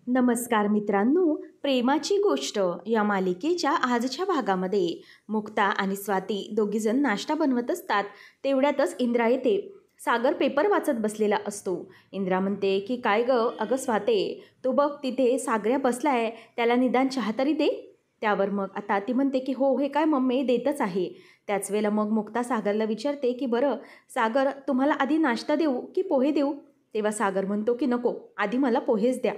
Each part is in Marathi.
नमस्कार मित्रांनो, प्रेमाची गोष्ट या मालिकेच्या आजच्या भागामध्ये मुक्ता आणि स्वाती दोघीजण नाश्ता बनवत असतात. तेवढ्यातच इंद्रा येते. सागर पेपर वाचत बसलेला असतो. इंद्रा म्हणते की काय गं, अगं स्वाते, तो बघ तिथे सागऱ्या बसलाय, त्याला निदान चहा तरी दे. त्यावर मग आता ती म्हणते की हो, हे काय मम्मी, देतच आहे. त्याच वेळेला मग मुक्ता सागरला विचारते की बरं सागर, तुम्हाला आधी नाश्ता देऊ की पोहे देऊ? तेव्हा सागर म्हणतो की नको, आधी मला पोहेच द्या.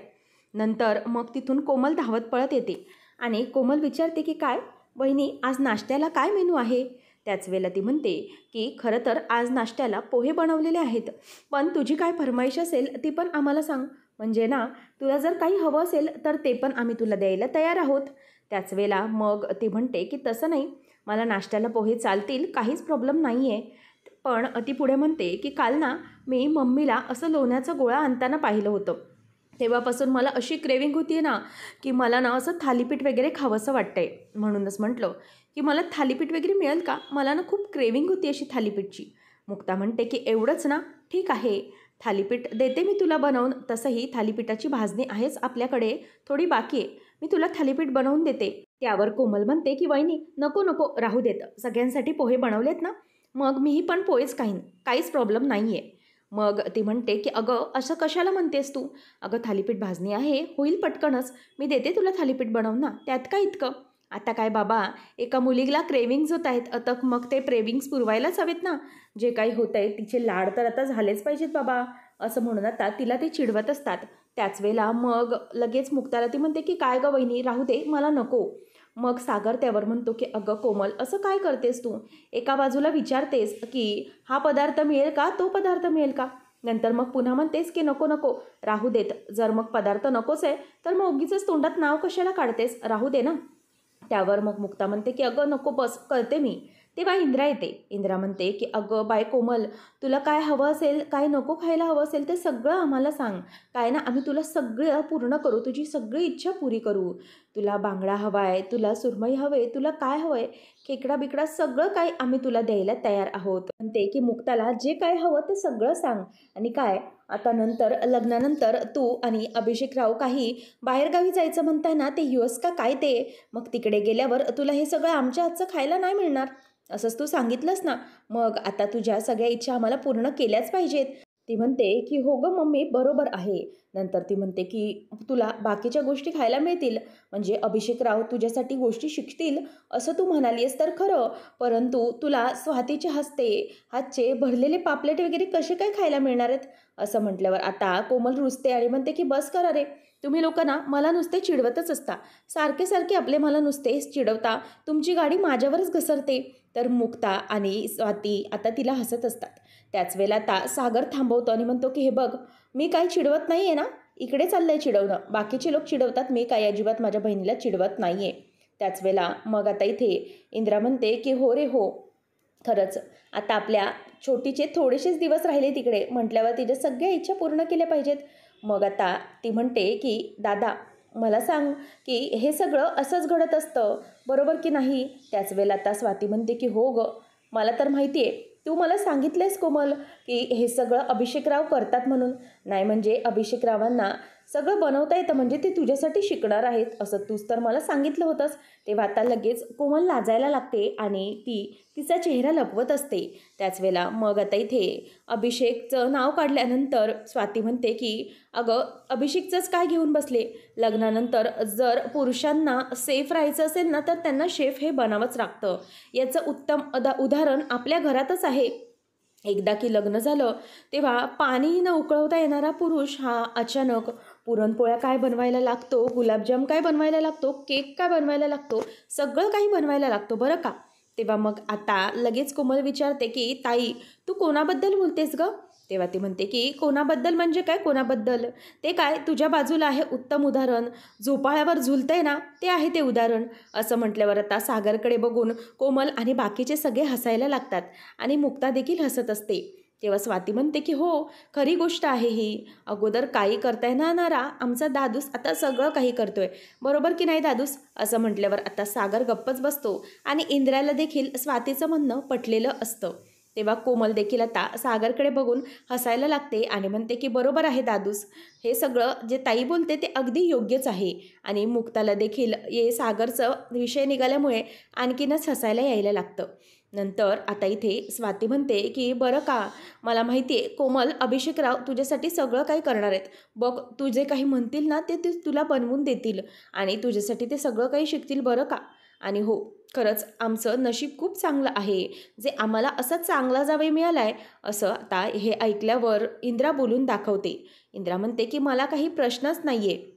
नंतर मग तिथून कोमल धावत पळत येते आणि कोमल विचारते की काय वहिनी, आज नाश्त्याला काय मेनू आहे? त्याच वेळेला ती म्हणते की खरं तर आज नाश्त्याला पोहे बनवलेले आहेत, पण तुझी काय फरमाईश असेल ती पण आम्हाला सांग, म्हणजे ना तुला जर काही हवं असेल तर ते पण आम्ही तुला द्यायला तयार आहोत. त्याच वेळेला मग ती म्हणते की तसं नाही, मला नाश्त्याला पोहे चालतील, काहीच प्रॉब्लेम नाही आहे. पण ती पुढे म्हणते की काल ना मी मम्मीला असं लोण्याचा गोळा आणताना पाहिलं होतं. तेव्हापासून मला अशी क्रेविंग होती आहे ना, की मला ना असं थालीपीठ वगैरे खावंसं वाटतंय. म्हणूनच म्हटलं की मला थालीपीठ वगैरे मिळेल का? मला ना खूप क्रेविंग होती अशी थालीपीठची. मुक्ता म्हणते की एवढंच ना, ठीक आहे, थालीपीठ देते मी तुला बनवून. तसंही थालीपीठाची भाजणी आहेच आपल्याकडे, थोडी बाकी आहे, मी तुला थालीपीठ बनवून देते. त्यावर कोमल म्हणते की वहिनी, नको नको, राहू देत, सगळ्यांसाठी पोहे बनवलेत ना, मग मीही पण पोहेच खाईन, काहीच प्रॉब्लेम नाही आहे. मग ती म्हणते की अगं असं कशाला म्हणतेस तू? अगं थालीपीठ भाजणी आहे, होईल पटकनच, मी देते तुला थालीपीठ बनवून ना, त्यात काय इतकं? आता काय बाबा, एका मुलीला क्रेविंग्ज होत आहेत, आता मग ते क्रेविंग्स पुरवायलाच हवेत ना. जे काही होत आहे तिचे लाड तर आता झालेच पाहिजेत बाबा, असं म्हणून आता तिला ते चिडवत असतात. त्याच वेळेला मग लगेच मुक्ताला ती म्हणते की काय गं वहिनी, राहू दे, मला नको. मग सागर त्यावर म्हणतो की अगं कोमल, असं काय करतेस तू? एका बाजूला विचारतेस की हा पदार्थ मिळेल का, तो पदार्थ मिळेल का, नंतर मग पुन्हा म्हणतेस की नको नको, राहू देत. जर मग पदार्थ नकोच आहे तर मग उगीचच तोंडात नाव कशाला काढतेस, राहू दे ना. त्यावर मग मुक्ता म्हणते की अगं नको, बस करते मी. तेव्हा इंद्रा येते. इंद्रा म्हणते की अगं बाय कोमल, तुला काय हवं असेल, काय नको खायला हवं असेल ते सगळं आम्हाला सांग. काय ना, आम्ही तुला सगळं पूर्ण करू, तुझी सगळी इच्छा पुरी करू. तुला बांगडा हवा आहे, तुला सुरमई हवे, तुला काय हवं आहे, खेकडा बिकडा सगळं काही आम्ही तुला द्यायला तयार आहोत. म्हणते की मुक्ताला जे काय हवं ते सगळं सांग. आणि काय, आता नंतर लग्नानंतर तू आणि अभिषेकराव काही बाहेरगावी जायचं म्हणताय ना, ते युएस का काय ते, मग तिकडे गेल्यावर तुला हे सगळं आमच्या हातचं खायला नाही मिळणार, असंच तू सांगितलंस ना. मग आता तुझ्या सगळ्या इच्छा आम्हाला पूर्ण केल्याच पाहिजेत. ती म्हणते की हो गं मम्मी, बरोबर आहे. नंतर ती म्हणते की तुला बाकीच्या गोष्टी खायला मिळतील, म्हणजे अभिषेकराव तुझ्यासाठी गोष्टी शिकतील असं तू म्हणालीस तर खरं, परंतु तुला स्वातीच्या हस्ते हातचे भरलेले पापलेट वगैरे कसे काय खायला मिळणार आहेत? असं म्हटल्यावर आता कोमल रुसते आणि म्हणते की बस करा रे, तुम्ही लोक ना मला नुसते चिडवतच असता, सारखे सारखे आपले मला नुसतेच चिडवता, तुमची गाडी माझ्यावरच घसरते. तर मुक्ता आणि स्वाती आता तिला हसत असतात. त्याच वेळेला आता सागर थांबवतो आणि म्हणतो की हे बघ, मी काही चिडवत नाही आहे ना, इकडे चाललंय चिडवणं, बाकीचे लोक चिडवतात, मी काही अजिबात माझ्या बहिणीला चिडवत नाही आहे. त्याच वेळेला मग आता इथे इंद्रा म्हणते की हो रे हो, खरंच आता आपल्या छोटीचे थोडेसेच दिवस राहिले तिकडे, म्हटल्यावर तिच्या सगळ्या इच्छा पूर्ण केल्या पाहिजेत. मग आता ती म्हणते की दादा, मला सांग की हे सगळं असंच घडत असतं, बरोबर की नाही? त्याच वेळेला आता स्वाती म्हणते की हो गं, मला तर माहिती आहे, तू मला सांगितलंयस कोमल की हे सगळं अभिषेकराव करतात म्हणून. नाही म्हणजे अभिषेकरावांना सगळं बनवता येतं, म्हणजे ते तुझ्यासाठी शिकणार आहेत असं तूच तर मला सांगितलं होतंस. तेव्हा आता लगेच कोमल लाजायला लागते आणि ती तिचा चेहरा लपवत असते. त्याच वेळेला मग आता इथे अभिषेकचं नाव काढल्यानंतर स्वाती म्हणते की अगं अभिषेकचंच काय घेऊन बसले, लग्नानंतर जर पुरुषांना सेफ राहायचं असेल ना तर त्यांना शेफ हे बनावंच लागतं. याचं उत्तम उदाहरण आपल्या घरातच आहे. एकदा की लग्न झालं तेव्हा पाणी न उकळवता येणारा पुरुष हा अचानक पुरणपोळ्या काय बनवायला लागतो, गुलाबजाम काय बनवायला लागतो, केक काय बनवायला लागतो, सगळं काही बनवायला लागतो बरं का. तेव्हा मग आता लगेच कोमल विचारते की ताई, तू कोणाबद्दल बोलतेस गं? तेव्हा ती म्हणते की कोणाबद्दल म्हणजे काय, कोणाबद्दल? ते काय तुझ्या बाजूला आहे उत्तम उदाहरण, झोपाळ्यावर झुलतंय ना, ते आहे ते उदाहरण. असं म्हटल्यावर आता सागरकडे बघून कोमल आणि बाकीचे सगळे हसायला लागतात आणि मुक्ता देखील हसत असते. तेव्हा स्वाती म्हणते की हो, खरी गोष्ट आहे ही, अगोदर काही करता येणारा आमचा दादूस आता सगळं काही करतोय, बरोबर की नाही दादूस? असं म्हटल्यावर आता सागर गप्पच बसतो आणि इंद्राला देखील स्वातीचं म्हणणं पटलेलं असतं. तेव्हा कोमल देखील आता सागरकडे बघून हसायला लागते आणि म्हणते की बरोबर आहे दादूस, हे सगळं जे ताई बोलते ते अगदी योग्यच आहे. आणि मुक्ताला देखील सागरचं विषय निघाल्यामुळे आणखीनच हसायला यायला लागतं. नंतर आता इथे स्वाती म्हणते की बरं का, मला माहिती आहे कोमल, अभिषेकराव तुझ्यासाठी सगळं काही करणार आहेत. बघ, तू जे काही म्हणतील ना ते ते तुला बनवून देतील आणि तुझ्यासाठी ते सगळं काही शिकतील बरं का. आणि हो, खरंच आमचं नशीब खूप चांगलं आहे जे आम्हाला असा चांगला जावई मिळाला आहे. असं आता हे ऐकल्यावर इंद्रा बोलून दाखवते. इंद्रा म्हणते की मला काही प्रश्नच नाही आहे.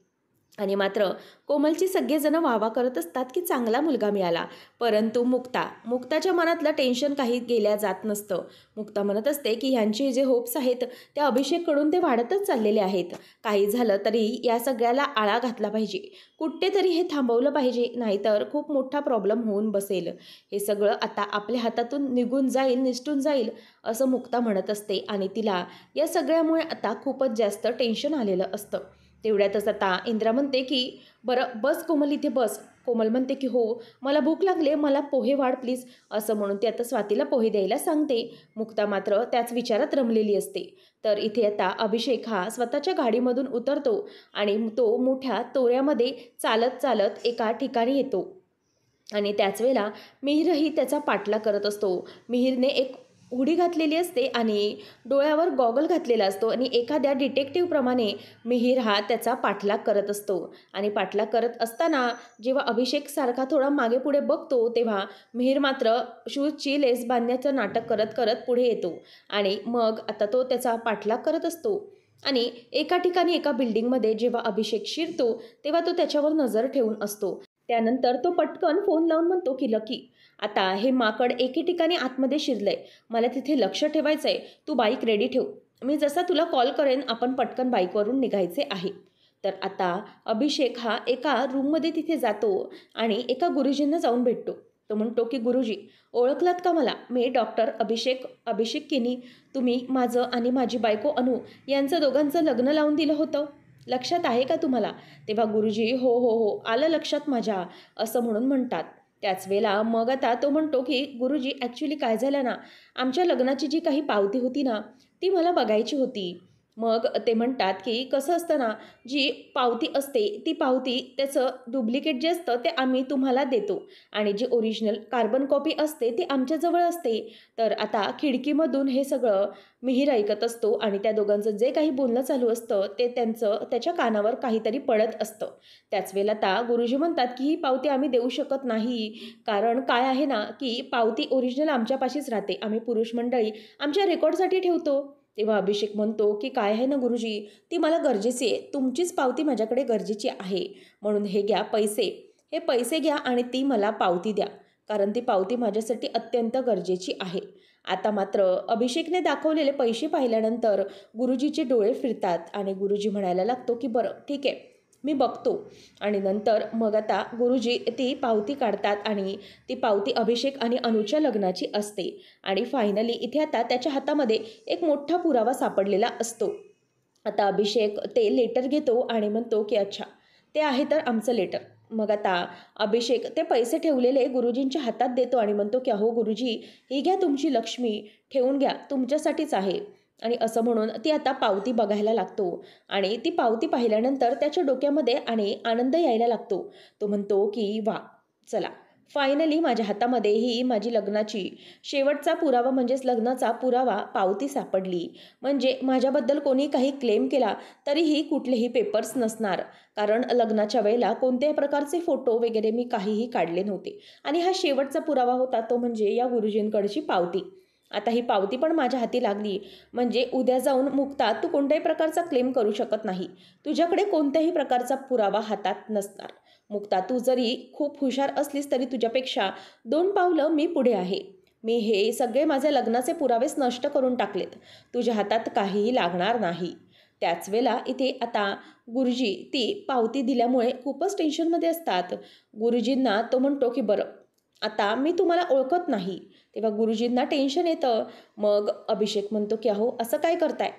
आणि मात्र कोमलची सगळेजणं वाहवा करत असतात की चांगला मुलगा मिळाला. परंतु मुक्ताच्या मनातलं टेन्शन काही गेल्या जात नसतं. मुक्ता म्हणत असते की ह्यांचे जे होप्स आहेत ते अभिषेककडून ते वाढतच चाललेले आहेत. काही झालं तरी या सगळ्याला आळा घातला पाहिजे, कुठेतरी हे थांबवलं पाहिजे, नाहीतर खूप मोठा प्रॉब्लेम होऊन बसेल. हे सगळं आता आपल्या हातातून निघून जाईल, निसटून जाईल असं मुक्ता म्हणत असते. आणि तिला या सगळ्यामुळे आता खूपच जास्त टेन्शन आलेलं असतं. तेवढ्यातच आता इंद्रा म्हणते की बरं बस कोमल, इथे बस. कोमल म्हणते की हो, मला भूक लागले, मला पोहे वाढ प्लीज. असं म्हणून ती आता स्वातीला पोहे द्यायला सांगते. मुक्ता मात्र त्याच विचारात रमलेली असते. तर इथे आता अभिषेक हा स्वतःच्या गाडीमधून उतरतो आणि तो मोठ्या तोऱ्यामध्ये चालत चालत एका ठिकाणी येतो. आणि त्याच वेळेला मिहीरही त्याचा पाठलाग करत असतो. मिहीरने एक हुडी घातलेली असते आणि डोळ्यावर गॉगल घातलेला असतो आणि एखाद्या डिटेक्टिव्हप्रमाणे मिहीर हा त्याचा पाठलाग करत असतो. आणि पाठलाग करत असताना जेव्हा अभिषेक सारखा थोडा मागे पुढे बघतो तेव्हा मिहीर मात्र शूजची लेस बांधण्याचं नाटक करत करत पुढे येतो. आणि मग आता तो त्याचा पाठलाग करत असतो. आणि एका ठिकाणी एका बिल्डिंगमध्ये जेव्हा अभिषेक शिरतो तेव्हा तो त्याच्यावर नजर ठेवून असतो. त्यानंतर तो पटकन फोन लावून म्हणतो की लकी, आता हे माकड एके ठिकाणी आतमध्ये शिरलंय, मला तिथे लक्ष ठेवायचं आहे, तू बाईक रेडी ठेव, मी जसा तुला कॉल करेन आपण पटकन बाईकवरून निघायचे आहे. तर आता अभिषेक हा एका रूममध्ये तिथे जातो आणि एका गुरुजींना जाऊन भेटतो. तो म्हणतो की गुरुजी, ओळखलात का मला, मी डॉक्टर अभिषेक किनी, तुम्ही माझं आणि माझी बायको अनु यांचं दोघांचं लग्न लावून दिलं होतं, लक्षात आहे का तुम्हाला. तेव्हा गुरुजी हो हो हो, आलं लक्षात माझ्या, असं म्हणून म्हणतात. त्याच वेळेला मग आता तो म्हणतो की गुरुजी, ॲक्च्युली काय झालं ना, आमच्या लग्नाची जी काही पावती होती ना ती मला बघायची होती. मग ते म्हणतात की कसं असतं ना, जी पावती असते ती पावती त्याचं डुप्लिकेट जे असतं ते आम्ही तुम्हाला देतो आणि जी ओरिजिनल कार्बन कॉपी असते ती आमच्याजवळ असते. तर आता खिडकीमधून हे सगळं मिहीर ऐकत असतो आणि त्या दोघांचं जे काही बोलणं चालू असतं ते त्याच्या कानावर काहीतरी पडत असतं. त्याच वेळेला आता गुरुजी म्हणतात की ही पावती आम्ही देऊ शकत नाही, कारण काय आहे ना की पावती ओरिजिनल आमच्यापाशीच राहते, आम्ही पुरुष मंडळी आमच्या रेकॉर्डसाठी ठेवतो. तेव्हा अभिषेक म्हणतो की काय आहे ना गुरुजी, ती मला गरजेची आहे, तुमचीच पावती माझ्याकडे गरजेची आहे, म्हणून हे घ्या पैसे, हे पैसे घ्या आणि ती मला पावती द्या, कारण ती पावती माझ्यासाठी अत्यंत गरजेची आहे. आता मात्र अभिषेकने दाखवलेले पैसे पाहिल्यानंतर गुरुजीचे डोळे फिरतात आणि गुरुजी म्हणायला लागतो की बरं ठीक आहे, मी बघतो. आणि नंतर मग आता गुरुजी ती पावती काढतात आणि ती पावती अभिषेक आणि अनुच्या लग्नाची असते. आणि फायनली इथे आता त्याच्या हातामध्ये एक मोठा पुरावा सापडलेला असतो. आता अभिषेक ते लेटर घेतो आणि म्हणतो की अच्छा, ते आहे तर आमचं लेटर. मग आता अभिषेक ते पैसे ठेवलेले गुरुजींच्या हातात देतो आणि म्हणतो की अहो गुरुजी, ही घ्या तुमची लक्ष्मी, ठेवून घ्या, तुमच्यासाठीच आहे. आणि असं म्हणून ती आता पावती बघायला लागतो आणि ती पावती पाहिल्यानंतर त्याच्या डोक्यामध्ये आणि आनंद यायला लागतो. तो म्हणतो की वा, चला फायनली माझ्या हातामध्ये ही माझी लग्नाची शेवटचा पुरावा म्हणजेच लग्नाचा पुरावा पावती सापडली. म्हणजे माझ्याबद्दल कोणी काही क्लेम केला तरीही कुठलेही पेपर्स नसणार, कारण लग्नाच्या वेळेला कोणत्याही प्रकारचे फोटो वगैरे मी काहीही काढले नव्हते. आणि हा शेवटचा पुरावा होता तो म्हणजे या गुरुजींकडची पावती. आता ही पावती पण माझ्या हाती लागली म्हणजे उद्या जाऊन मुक्ता, तू कोणत्याही प्रकारचा क्लेम करू शकत नाही, तुझ्याकडे कोणत्याही प्रकारचा पुरावा हातात नसणार. मुक्ता, तू जरी खूप हुशार असलीस तरी तुझ्यापेक्षा 2 पावलं मी पुढे आहे. मी हे सगळे माझ्या लग्नाचे पुरावेच नष्ट करून टाकलेत, तुझ्या हातात काहीही लागणार नाही. त्याच वेळेला इथे आता गुरुजी ती पावती दिल्यामुळे खूपच टेन्शनमध्ये असतात. गुरुजींना तो म्हणतो की बरं, आता मी तुम्हाला ओळखत नाही. तेव्हा गुरुजींना टेन्शन येतं. मग अभिषेक म्हणतो की अहो असं काय करताय,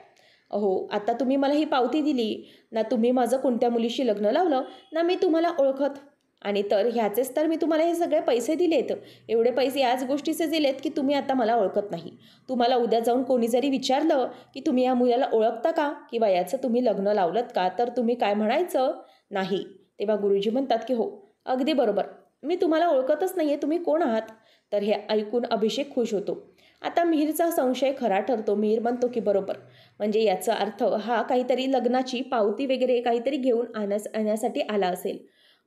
अहो आता तुम्ही मला ही पावती दिली ना, तुम्ही माझं कोणत्या मुलीशी लग्न लावलं ना, मी तुम्हाला ओळखत. आणि तर ह्याचेच तर मी तुम्हाला हे सगळे पैसे दिलेत. एवढे पैसे याच गोष्टीचे दिलेत की तुम्ही आता मला ओळखत नाही. तुम्हाला उद्या जाऊन कोणी जरी विचारलं की तुम्ही या मुलाला ओळखता का किंवा याचं तुम्ही लग्न लावलत का, तर तुम्ही काय म्हणायचं? नाही. तेव्हा गुरुजी म्हणतात की हो, अगदी बरोबर. मी तुम्हाला ओळखतच नाही आहे, तुम्ही कोण आहात? तर हे ऐकून अभिषेक खुश होतो. आता मिहीरचा संशय खरा ठरतो. मिहीर म्हणतो की बरोबर, म्हणजे याचा अर्थ हा काहीतरी लग्नाची पावती वगैरे काहीतरी घेऊन आणण्यासाठी आला असेल.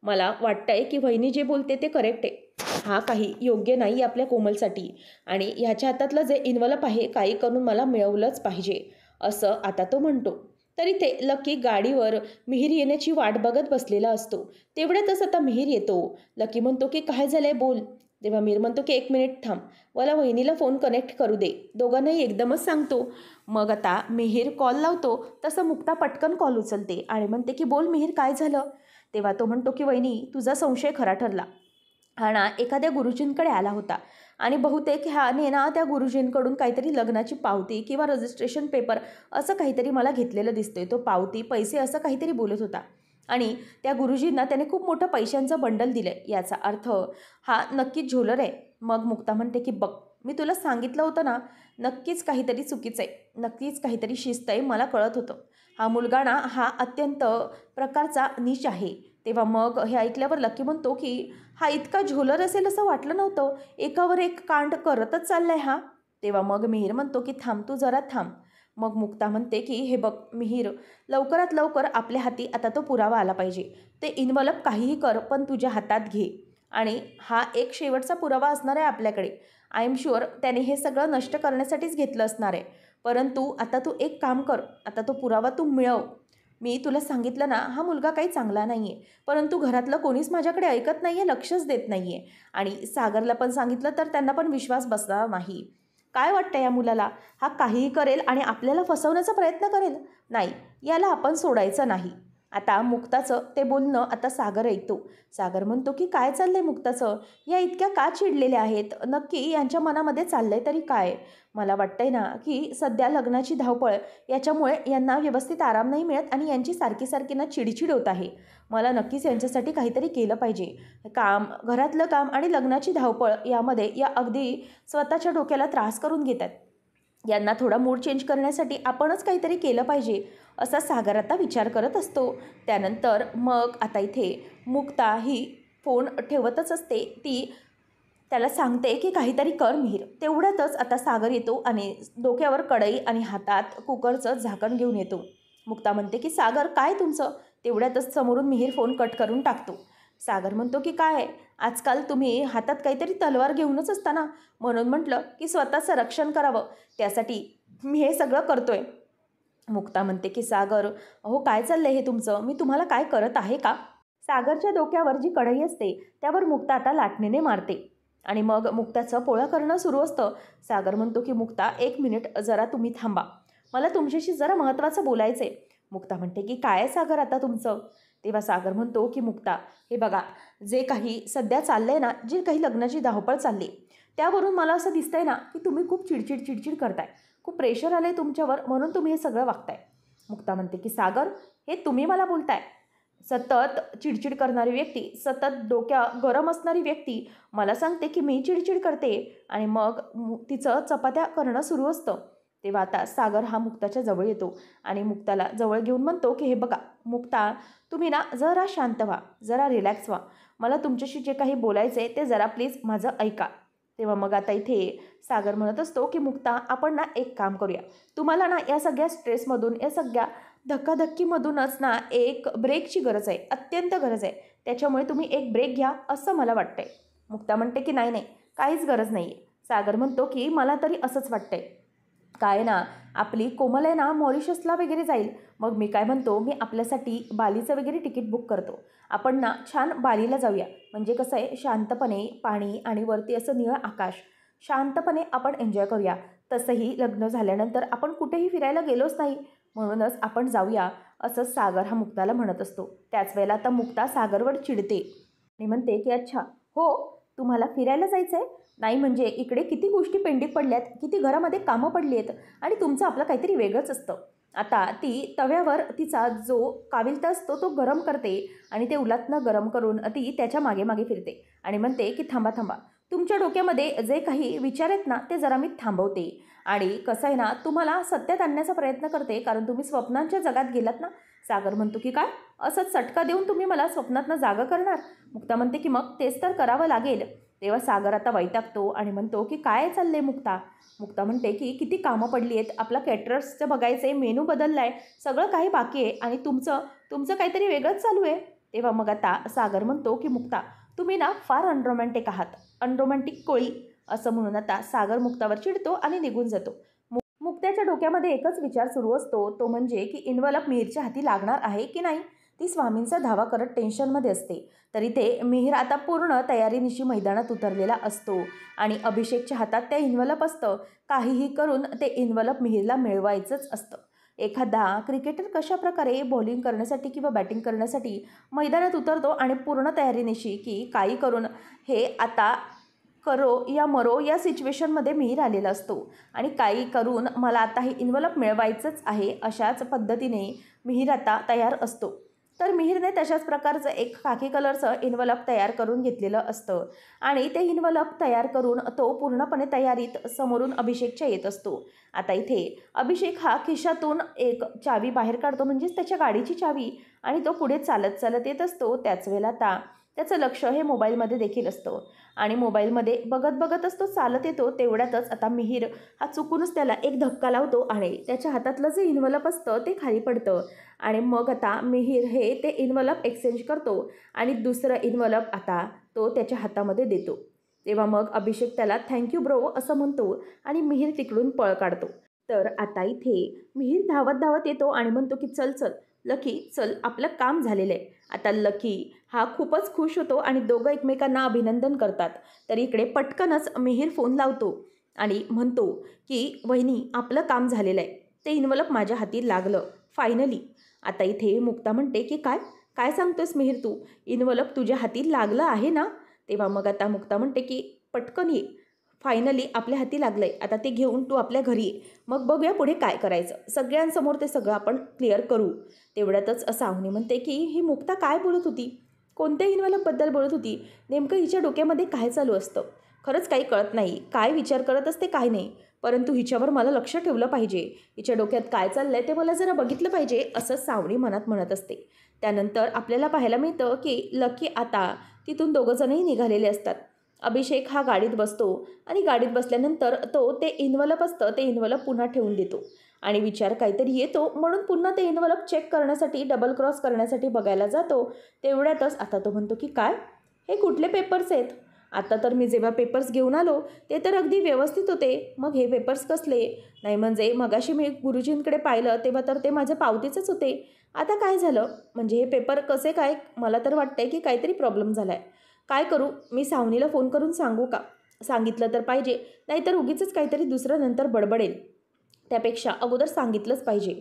मला वाटतंय की वहिनी जे बोलते ते करेक्ट आहे. हा काही योग्य नाही आपल्या कोमलसाठी आणि ह्याच्या हातातलं जे इन्व्हलप आहे काही करून मला मिळवलंच पाहिजे, असं आता तो म्हणतो. तर इथे लकी गाडीवर मिहीर येण्याची वाट बघत बसलेला असतो. तेवढ्यातच आता मिहीर येतो. लकी म्हणतो की काय झालंय बोल. तेव्हा मिहीर म्हणतो की 1 मिनिट थांब, मला वहिनीला फोन कनेक्ट करू दे. दोघांनाही एकदमच सांगतो. मग आता मिहीर कॉल लावतो. तसं मुक्ता पटकन कॉल उचलते आणि म्हणते की बोल मिहीर, काय झालं? तेव्हा तो म्हणतो की वहिनी, तुझा संशय खरा ठरला. हा ना एखाद्या गुरुजींकडे आला होता आणि बहुतेक ह्याने ना त्या गुरुजींकडून काहीतरी लग्नाची पावती किंवा रजिस्ट्रेशन पेपर असं काहीतरी मला घेतलेलं दिसतोय. तो पावती पैसे असं काहीतरी बोलत होता आणि त्या गुरुजींना त्याने खूप मोठं पैशांचं बंडल दिलं आहे. याचा अर्थ हा नक्कीच झोलर आहे. मग मुक्ता म्हणते की बघ, मी तुला सांगितलं होतं ना, नक्कीच काहीतरी चुकीचं आहे, नक्कीच काहीतरी शिस्त आहे, मला कळत होतं. हा मुलगा ना हा अत्यंत प्रकारचा नीच आहे. तेव्हा मग हे ऐकल्यावर लकी म्हणतो की हा इतका झोलर असेल असं वाटलं नव्हतं, एकावर एक कांड करतच चाललाय हा. तेव्हा मग मिहीर म्हणतो की थांब, तू जरा थांब. मग मुक्ता म्हणते की हे बघ मिहीर, लवकरात लवकर आपल्या हाती आता तो पुरावा आला पाहिजे. ते इन्व्हलप काहीही कर, पण तुझ्या हातात घे. आणि हा एक शेवटचा पुरावा असणार आहे आपल्याकडे. आय एम शुअर त्याने हे सगळं नष्ट करण्यासाठीच घेतलं असणार आहे. परंतु आता तू एक काम कर, आता तो पुरावा तू मिळव. मी तुला सांगितलं ना, हा मुलगा काही चांगला नाही आहे, परंतु घरातलं कोणीच माझ्याकडे ऐकत नाही आहे, लक्षच देत नाही आहे. आणि सागरला पण सांगितलं तर त्यांना पण विश्वास बसणार नाही. काय वाटतं या मुलाला? हा काहीही करेल आणि आपल्याला फसवण्याचा प्रयत्न करेल. नाही, याला आपण सोडायचं नाही. आता मुक्ताचं ते बोलणं आता सागर ऐकतो. सागर म्हणतो की काय चाललंय मुक्ताचं? या इतक्या का चिडलेल्या आहेत? नक्की यांच्या मनामध्ये चाललंय तरी काय? मला वाटतंय ना की सध्या लग्नाची धावपळ याच्यामुळे यांना व्यवस्थित आराम नाही मिळत आणि यांची सारखी सारखी ना चिडचिड होत आहे. मला नक्कीच यांच्यासाठी काहीतरी केलं पाहिजे. काम, घरातलं काम आणि लग्नाची धावपळ यामध्ये या अगदी स्वतःच्या डोक्याला त्रास करून घेतात. यांना थोडा मूड चेंज करण्यासाठी आपणच काहीतरी केलं पाहिजे, असा सागर आता विचार करत असतो. त्यानंतर मग आता इथे मुक्ता ही फोन ठेवतच असते. ती त्याला सांगते की काहीतरी कर मिहीर. तेवढ्यातच आता सागर येतो आणि डोक्यावर कढई आणि हातात कुकरचं झाकण घेऊन येतो. मुक्ता म्हणते की सागर काय तुमचं? तेवढ्यातच समोरून मिहीर फोन कट करून टाकतो. सागर म्हणतो की काय आहे, आजकाल तुम्ही हातात काहीतरी तलवार घेऊनच असता ना, म्हणून म्हटलं की स्वतःचं रक्षण करावं, त्यासाठी मी हे सगळं करतोय. मुक्ता म्हणते की सागर, अहो काय चाललंय हे तुमचं? मी तुम्हाला काय करत आहे का? सागरच्या डोक्यावर जी कढई असते त्यावर मुक्ता आता लाटणीने मारते आणि मग मुक्ताचं पोळं करणं सुरू असतं. सागर म्हणतो की मुक्ता 1 मिनिट जरा तुम्ही थांबा, मला तुमच्याशी जरा महत्त्वाचं बोलायचं आहे. मुक्ता म्हणते की काय आहे सागर आता तुमचं? तेव्हा सागर म्हणतो की मुक्ता, हे बघा, जे काही सध्या चाललंय ना, जी काही लग्नाची धावपळ चालली, त्यावरून मला असं दिसतंय ना की तुम्ही खूप चिडचिड चिडचिड करताय, खूप प्रेशर आलं आहे तुमच्यावर, म्हणून तुम्ही हे सगळं वागताय. मुक्ता म्हणते की सागर, हे तुम्ही मला बोलताय? सतत चिडचिड करणारी व्यक्ती, सतत डोक्या गरम असणारी व्यक्ती मला सांगते की मी चिडचिड करते आणि मग तिचं चपात्या करणं सुरू असतं. तेव्हा आता सागर हा मुक्ताच्या जवळ येतो आणि मुक्ताला जवळ घेऊन म्हणतो की हे बघा मुक्ता, तुम्ही ना जरा शांत व्हा, जरा रिलॅक्स व्हा. मला तुमच्याशी जे काही बोलायचं आहे ते जरा प्लीज माझं ऐका. तेव्हा मग आता इथे सागर म्हणत असतो की मुक्ता, आपण ना एक काम करूया. तुम्हाला ना या सगळ्या स्ट्रेसमधून, या सगळ्या धक्काधक्कीमधूनच ना एक ब्रेकची गरज आहे, अत्यंत गरज आहे. त्याच्यामुळे तुम्ही एक ब्रेक घ्या असं मला वाटतंय. मुक्ता म्हणते की नाही नाही, काहीच गरज नाही आहे. सागर म्हणतो की मला तरी असंच वाटतंय. काय ना, आपली कोमल आहे ना मॉरिशसला वगैरे जाईल. मग मी काय म्हणतो, मी आपल्यासाठी बालीचं वगैरे तिकीट बुक करतो. आपण ना छान बालीला जाऊया. म्हणजे कसं आहे, शांतपणे पाणी आणि वरती असं निळं आकाश, शांतपणे आपण एन्जॉय करूया. तसंही लग्न झाल्यानंतर आपण कुठेही फिरायला गेलोच नाही, म्हणूनच आपण जाऊया, असं सागर हा मुक्ताला म्हणत असतो. त्याच वेळेला आता मुक्ता सागरवर चिडते आणि म्हणते की अच्छा हो, तुम्हाला फिरायला जायचं आहे? नाही म्हणजे इकडे किती गोष्टी पेंडिंग पडल्यात, किती घरामध्ये कामं पडली आहेत आणि तुमचं आपलं काहीतरी वेगळंच असतं. आता ती तव्यावर तिचा जो काविलता असतो तो गरम करते आणि ते उलटनं गरम करून ती त्याच्या मागे मागे फिरते आणि म्हणते की थांबा थांबा, तुमच्या डोक्यामध्ये जे काही विचार आहेत ना ते जरा मी थांबवते आणि कसं आहे ना तुम्हाला सत्यात आणण्याचा प्रयत्न करते, कारण तुम्ही स्वप्नांच्या जगात गेलात ना. सागर म्हणतो की काय, असंच चटका देऊन तुम्ही मला स्वप्नातनं जागं करणार. मुक्ता म्हणते की मग तेच तर करावं लागेल. तेव्हा सागर आता वैतागतो आणि म्हणतो की काय चाललंय मुक्ता. मुक्ता म्हणते की किती कामं पडली आहेत, आपला कॅटरर्सचं बघायचं आहे, मेनू बदलला आहे, सगळं काही बाकी आहे आणि तुमचं तुमचं काहीतरी वेगळंच चालू आहे. तेव्हा मग आता सागर म्हणतो की मुक्ता तुम्ही ना फार अनरोमॅन्टिक आहात, अनरोमॅन्टिक कोळी, असं म्हणून आता सागर मुक्तावर चिडतो आणि निघून जातो. मुक्त्याच्या डोक्यामध्ये एकच विचार सुरू असतो, तो म्हणजे की इन्व्हलप मिहीरच्या हाती लागणार आहे की नाही. ती स्वामींचा धावा करत टेन्शनमध्ये असते. तरी ते मिहीर आता पूर्ण तयारीनिशी मैदानात उतरलेला असतो आणि अभिषेकच्या हातात ते इन्व्हलप असतं. काहीही करून ते इन्व्हलप मिहीरला मिळवायचंच असतं. एखादा क्रिकेटर कशा प्रकारे बॉलिंग करण्यासाठी किंवा बॅटिंग करण्यासाठी मैदानात उतरतो आणि पूर्ण तयारीनिशी की काही करून हे आता करो या मरो या सिच्युएशनमध्ये मिहीर आलेला असतो आणि काही करून मला आता हे इन्व्हलप मिळवायचंच आहे अशाच पद्धतीने मिहीर आता तयार असतो. तर मिहीरने तशाच प्रकारचं एक खाकी कलरचं इन्व्हलप तयार करून घेतलेलं असतं आणि ते इन्व्हलप तयार करून तो पूर्णपणे तयारीत समोरून अभिषेकच्या येत असतो. आता इथे अभिषेक हा खिशातून एक चावी बाहेर काढतो, म्हणजेच त्याच्या गाडीची चावी, आणि तो पुढे चालत चालत येत असतो. त्याच वेळेला आता त्याचं लक्ष हे मोबाईलमध्ये देखील असतं आणि मोबाईलमध्ये बघत बघत असतो, चालत येतो. तेवढ्यातच आता मिहीर हा चुकूनच त्याला एक धक्का लावतो आणि त्याच्या हातातलं जे इन्व्हलप असतं ते खाली पडतं आणि मग आता मिहीर हे ते इन्व्हलप एक्सचेंज करतो आणि दुसरं इन्व्हलप आता तो त्याच्या हातामध्ये देतो. तेव्हा मग अभिषेक त्याला थँक्यू ब्रो असं म्हणतो आणि मिहीर तिकडून पळ काढतो. तर आता इथे मिहीर धावत धावत येतो आणि म्हणतो की चल चल लकी, चल आपलं काम झालेलं आहे. आता लकी हा खूपच खुश होतो आणि दोघं एकमेकांना अभिनंदन करतात. तर इकडे पटकनच मिहीर फोन लावतो आणि म्हणतो की वहिनी आपलं काम झालेलं आहे, ते इन्व्हलप माझ्या हाती लागलं फायनली. आता इथे मुक्ता म्हणते की काय काय सांगतोस मिहीर तू, इन्व्हलप तुझ्या हाती लागलं आहे ना. तेव्हा मग आता मुक्ता म्हणते की पटकन ये, फायनली आपल्या हाती लागलं आहे, आता ते घेऊन तू आपल्या घरी ये, मग बघूया पुढे काय करायचं, सगळ्यांसमोर ते सगळं आपण क्लिअर करू. तेवढ्यातच सावनी म्हणते की ही मुक्ता काय बोलत होती, कोणत्या इन्व्हलपबद्दल बोलत होती, नेमकं हिच्या डोक्यामध्ये काय चालू असतं, खरंच काही कळत नाही, काय विचार करत असते काय नाही, परंतु हिच्यावर मला लक्ष ठेवलं पाहिजे, हिच्या डोक्यात काय चाललं आहे ते मला जरा बघितलं पाहिजे, असं सावनी मनात म्हणत असते. त्यानंतर आपल्याला पाहायला मिळतं की लकी आता तिथून दोघंजणही निघालेले असतात. अभिषेक हा गाडीत बसतो आणि गाडीत बसल्यानंतर तो ते इन्व्हलप असतं ते इन्व्हलप पुन्हा ठेवून देतो आणि विचार काहीतरी येतो म्हणून पुन्हा ते इन्व्हलप चेक करण्यासाठी डबल क्रॉस करण्यासाठी बघायला जातो. तेवढ्यातच आता तो म्हणतो की काय हे कुठले पेपर्स आहेत, आता तर मी जेव्हा पेपर्स घेऊन आलो ते तर अगदी व्यवस्थित होते, मग हे पेपर्स कसले, नाही म्हणजे मगाशी मी गुरुजींकडे पाहिलं तेव्हा तर ते माझे पावतीचेच होते, आता काय झालं, म्हणजे हे पेपर कसे काय, मला तर वाटतंय की काहीतरी प्रॉब्लेम झाला आहे, काय करू, मी सावनीला फोन करून सांगू का, सांगितलं तर पाहिजे, नाहीतर उगीचच काहीतरी दुसरं नंतर बडबडेल, त्यापेक्षा अगोदर सांगितलंच पाहिजे.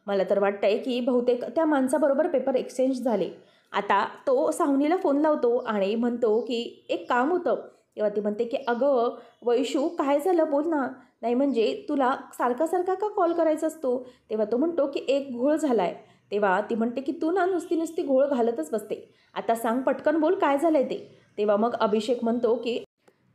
मला तर वाटतं आहे की बहुतेक त्या माणसाबरोबर पेपर एक्सचेंज झाले. आता तो सावनीला फोन लावतो आणि म्हणतो की एक काम होतं. तेव्हा ती म्हणते की अगं वैशू काय झालं बोल ना, नाही म्हणजे तुला सारखा सारखा का कॉल करायचा असतो. तेव्हा तो म्हणतो की एक घोळ झाला आहे. तेव्हा ती म्हणते की तू ना नुसती नुसती घोळ घालतच बसते, आता सांग पटकन बोल काय झालं आहे ते. तेव्हा मग अभिषेक म्हणतो की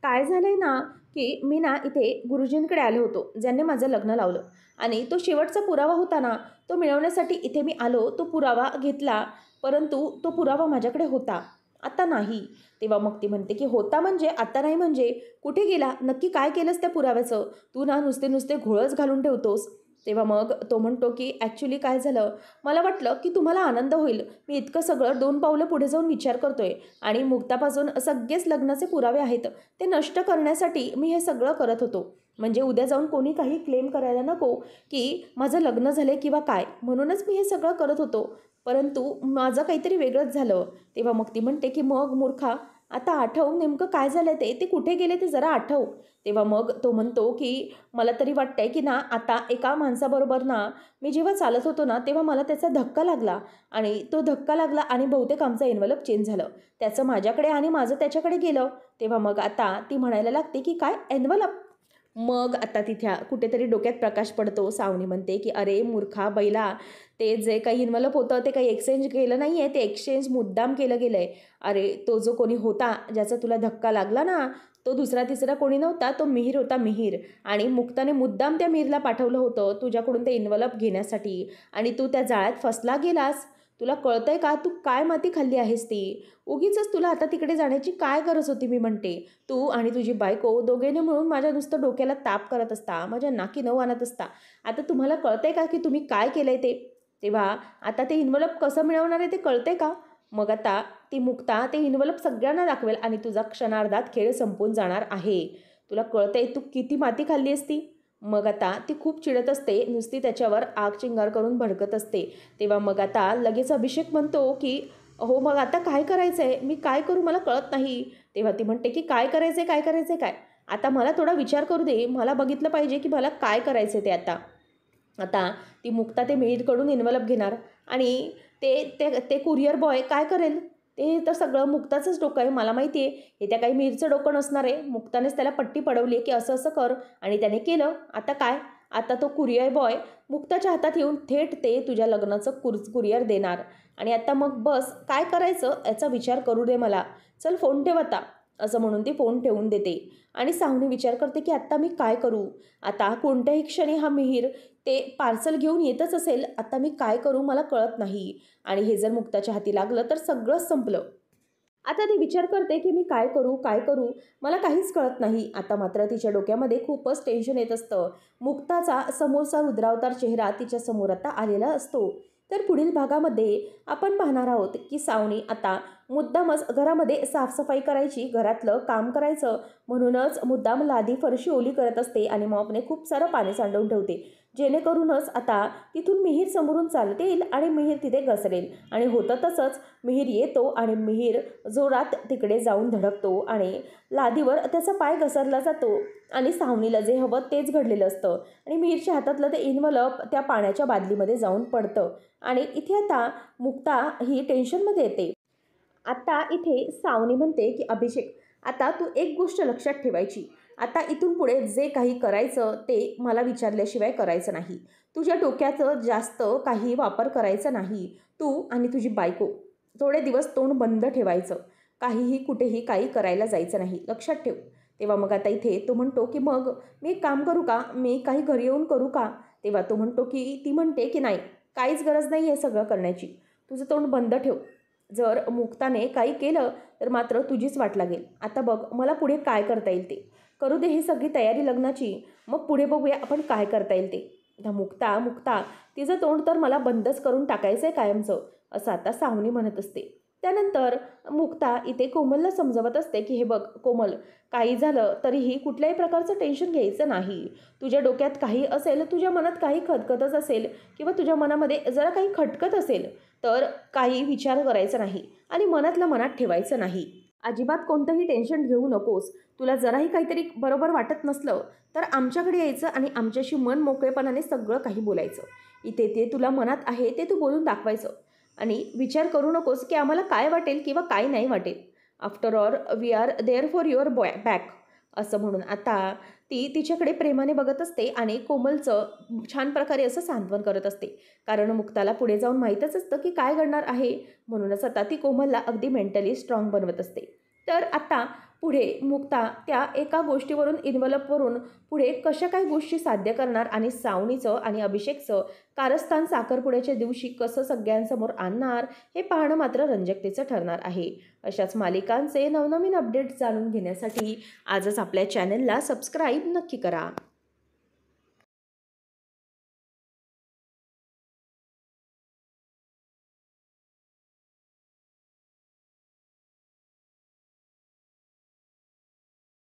काय झालं आहे ना, की मी ना इथे गुरुजींकडे आलो होतो ज्यांनी माझं लग्न लावलं आणि तो शेवटचा पुरावा होता ना, तो मिळवण्यासाठी इथे मी आलो, तो पुरावा घेतला, परंतु तो पुरावा माझ्याकडे होता, आता नाही. तेव्हा मग ती म्हणते की होता म्हणजे आता नाही, म्हणजे कुठे गेला, नक्की काय केलंस त्या पुराव्याचं, तू ना नुसते नुसते घोळच घालून ठेवतोस. तेव्हा मग तो म्हणतो की ॲक्च्युली काय झालं, मला वाटलं की तुम्हाला आनंद होईल, मी इतकं सगळं 2 पावलं पुढे जाऊन विचार करतोय आणि मुक्तापासून सगळेच लग्नाचे पुरावे आहेत ते नष्ट करण्यासाठी मी हे सगळं करत होतो, म्हणजे उद्या जाऊन कोणी काही क्लेम करायला नको की माझं लग्न झालं किंवा काय, म्हणूनच मी हे सगळं करत होतो, परंतु माझं काहीतरी वेगळंच झालं. तेव्हा मग ती म्हणते की मग मूर्खा आता आठव नेमकं काय झालं ते, ते कुठे गेले ते जरा आठव. तेव्हा मग तो म्हणतो की मला तरी वाटतंय की ना आता एका माणसाबरोबर ना मी जेव्हा चालत होतो ना तेव्हा मला त्याचा धक्का लागला आणि तो धक्का लागला आणि बहुतेक आमचा एन्व्हलप चेंज झालं, त्याचं माझ्याकडे आणि माझं त्याच्याकडे गेलं. तेव्हा मग आता ती म्हणायला लागते की काय एन्व्हलप, मग आता तिथे कुठेतरी डोक्यात प्रकाश पडतो. सावनी म्हणते की अरे मूर्खा बैला, ते जे काही इन्व्हलप होतं ते काही एक्सचेंज केलं नाही आहे, ते एक्सचेंज मुद्दाम केलं गेलं आहे. अरे तो जो कोणी होता ज्याचा तुला धक्का लागला ना, तो दुसरा तिसरा कोणी नव्हता, तो मिहीर होता, मिहीर. आणि मुक्ताने मुद्दाम त्या मिहीरला पाठवलं होतं तुझ्याकडून ते इन्व्हलप घेण्यासाठी, आणि तू त्या जाळ्यात फसला गेलास. तुला कळतंय का तू काय माती खाल्ली आहेस ती? उगीचच तुला आता तिकडे जाण्याची काय गरज होती मी म्हणते. तू आणि तुझी बायको दोघेने मिळून माझ्या नुसतं डोक्याला ताप करत असता, माझ्या नाकी नऊ आणत असता. आता तुम्हाला कळतंय का की तुम्ही काय केलंय ते? तेव्हा आता ते इन्व्हलप कसं मिळवणार आहे ते कळतंय का? मग आता ती मुक्ता ते इन्व्हलप सगळ्यांना दाखवेल आणि तुझा क्षणार्धात खेळ संपून जाणार आहे. तुला कळतंय तू किती माती खाल्ली असती? मग आता ती खूप चिडत असते, नुसती त्याच्यावर आग चिंगार करून भडकत असते. तेव्हा मग आता लगेच अभिषेक म्हणतो की हो मग आता काय करायचं आहे, मी काय करू मला कळत नाही. तेव्हा ती म्हणते की काय करायचं आहे, काय करायचं आहे काय? आता मला थोडा विचार करू दे, मला बघितलं पाहिजे की मला काय करायचं ते आता. आता ती मुक्ता ते मेडकडून इन्व्हलप घेणार आणि ते ते ते कुरिअर बॉय काय करेल? ते तर सगळं मुक्ताचंच डोकं आहे, मला माहिती आहे. हे त्या काही मीरचं डोकं नसणार आहे. मुक्तानेच त्याला पट्टी पडवली की असं असं कर, आणि त्याने केलं. आता काय? आता तो कुरिअर बॉय मुक्ताच्या हातात येऊन थेट ते तुझ्या लग्नाचं कुरिअर देणार. आणि आता मग बस काय करायचं याचा विचार करू दे मला. चल फोन ठेव आता, असं म्हणून ती फोन ठेवून देते. आणि सावनी विचार करते की आता मी काय करू? आता कोणत्याही क्षणी हा मिहीर ते पार्सल घेऊन येतच असेल. आता मी काय करू मला कळत नाही. आणि हे जर मुक्ताच्या हाती लागलं तर सगळंच संपलं. आता ती विचार करते की मी काय करू, काय करू, मला काहीच कळत नाही. आता मात्र तिच्या डोक्यामध्ये खूपच टेन्शन येत असतं. मुक्ताचा समोरचा रुद्रावतार चेहरा तिच्या समोर आता आलेला असतो. तर पुढील भागामध्ये आपण पाहणार आहोत की सावनी आता मुद्दामच घरामध्ये साफसफाई करायची, घरातलं काम करायचं म्हणूनच मुद्दाम लादी फरशी ओली करत असते आणि मॉपने खूप सारं पाणी सांडवून ठेवते, जेणेकरूनच आता तिथून मिहीर समोरून चालत येईल आणि मिहीर तिथे घसरेल. आणि होतं तसंच. मिहीर येतो आणि मिहीर जोरात तिकडे जाऊन धडकतो आणि लादीवर त्याचा पाय घसरला जातो. आणि सावनीला जे हवं तेच घडलेलं असतं. आणि मिहीरच्या हातातलं ते इन्व्हलप त्या पाण्याच्या बादलीमध्ये जाऊन पडतं. आणि इथे आता मुक्ता ही टेन्शनमध्ये येते. आता इथे सावनी म्हणते की अभिषेक, आता तू एक गोष्ट लक्षात ठेवायची. आता इथून पुढे जे काही करायचं ते मला विचारल्याशिवाय करायचं नाही. तुझ्या डोक्याचं जास्त काही वापर करायचा नाही. तू आणि तुझी बायको थोडे दिवस तोंड बंद ठेवायचं. काहीही कुठेही काही करायला जायचं नाही, लक्षात ठेव. तेव्हा मग आता इथे तो म्हणतो की मग मी एक काम करू का, मी काही घरी येऊन करू का? तेव्हा तो म्हणतो की ती म्हणते की नाही, काहीच गरज नाही आहे सगळं करण्याची. तुझं तोंड बंद ठेव. जर मुक्ताने काही केलं तर मात्र तुझीच वाट लागेल. आता बघ मला पुढे काय करता येईल ते करू दे. ही सगळी तयारी लग्नाची, मग पुढे बघूया आपण काय करता येईल ते. आता मुक्ता मुक्ता तिचं तोंड तर मला बंदच करून टाकायचं आहे कायमचं, असं आता सावनी म्हणत असते. त्यानंतर मुक्ता इथे कोमलला समजवत असते की हे बघ कोमल, काही झालं तरीही कुठल्याही प्रकारचं टेन्शन घ्यायचं नाही. तुझ्या डोक्यात काही असेल, तुझ्या मनात काही खतखतच असेल किंवा तुझ्या मनामध्ये जरा काही खटकत असेल तर काही विचार करायचा नाही आणि मनातलं मनात ठेवायचं नाही. अजिबात कोणतंही टेन्शन घेऊ नकोस. तुला जराही काहीतरी बरोबर वाटत नसलं तर आमच्याकडे यायचं आणि आमच्याशी मन मोकळेपणाने सगळं काही बोलायचं. इथे ते तुला मनात आहे ते तू बोलून दाखवायचं आणि विचार करू नकोस की आम्हाला काय वाटेल किंवा काय नाही वाटेल. After all we are there for your back, असं म्हणून आता ती तिच्याकडे प्रेमाने बघत असते आणि कोमलचं छान प्रकारे असं सांत्वन करत असते. कारण मुक्ताला पुढे जाऊन माहीतच असतं की काय घडणार आहे, म्हणूनच आता ती कोमलला अगदी मेंटली स्ट्रॉंग बनवत असते. तर आता पुढे मुक्ता त्या एका गोष्टीवरून इन्व्हलपवरून पुढे कशा काही गोष्टी साध्य करणार आणि सावनीचं आणि अभिषेकचं कारस्थान साखरपुड्याच्या दिवशी कसं सगळ्यांसमोर आणणार हे पाहणं मात्र रंजकतेचं ठरणार आहे. अशाच मालिकांचे नवनवीन अपडेट्स जाणून घेण्यासाठी आजच आपल्या चॅनलला सबस्क्राईब नक्की करा.